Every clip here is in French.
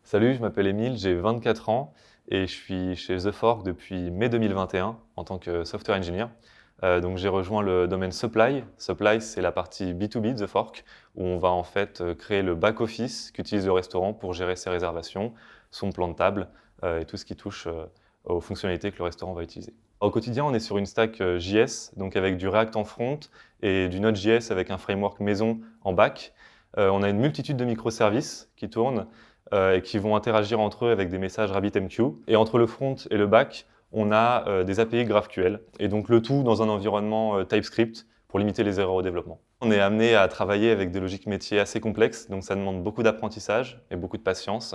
Salut, je m'appelle Émile, j'ai 24 ans et je suis chez The Fork depuis mai 2021 en tant que software engineer. Donc j'ai rejoint le domaine supply. Supply, c'est la partie B2B de The Fork où on va en fait créer le back-office qu'utilise le restaurant pour gérer ses réservations, son plan de table et tout ce qui touche aux fonctionnalités que le restaurant va utiliser. Au quotidien, on est sur une stack JS, donc avec du React en front et du Node.js avec un framework maison en back. On a une multitude de microservices qui tournent et qui vont interagir entre eux avec des messages RabbitMQ. Et entre le front et le back, on a des API GraphQL, et donc le tout dans un environnement TypeScript pour limiter les erreurs au développement. On est amené à travailler avec des logiques métiers assez complexes, donc ça demande beaucoup d'apprentissage et beaucoup de patience.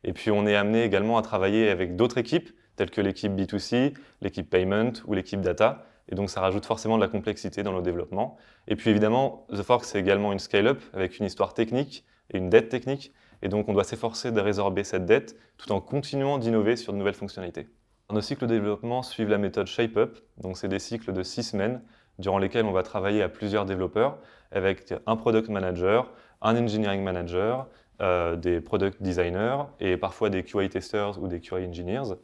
Et puis on est amené également à travailler avec d'autres équipes, telles que l'équipe B2C, l'équipe Payment ou l'équipe Data, et donc ça rajoute forcément de la complexité dans le développement. Et puis évidemment, The Fork, c'est également une scale-up avec une histoire technique et une dette technique, et donc on doit s'efforcer de résorber cette dette tout en continuant d'innover sur de nouvelles fonctionnalités. Nos cycles de développement suivent la méthode ShapeUp, donc c'est des cycles de 6 semaines durant lesquels on va travailler à plusieurs développeurs avec un product manager, un engineering manager, des product designers et parfois des QA testers ou des QA engineers.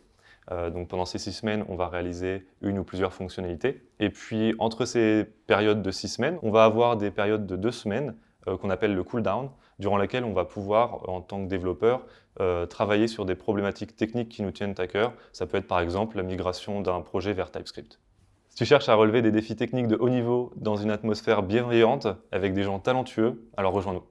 Donc pendant ces 6 semaines, on va réaliser une ou plusieurs fonctionnalités. Et puis entre ces périodes de 6 semaines, on va avoir des périodes de 2 semaines qu'on appelle le cool-down, durant lesquelles on va pouvoir, en tant que développeur, travailler sur des problématiques techniques qui nous tiennent à cœur. Ça peut être par exemple la migration d'un projet vers TypeScript. Si tu cherches à relever des défis techniques de haut niveau dans une atmosphère bienveillante avec des gens talentueux, alors rejoins-nous.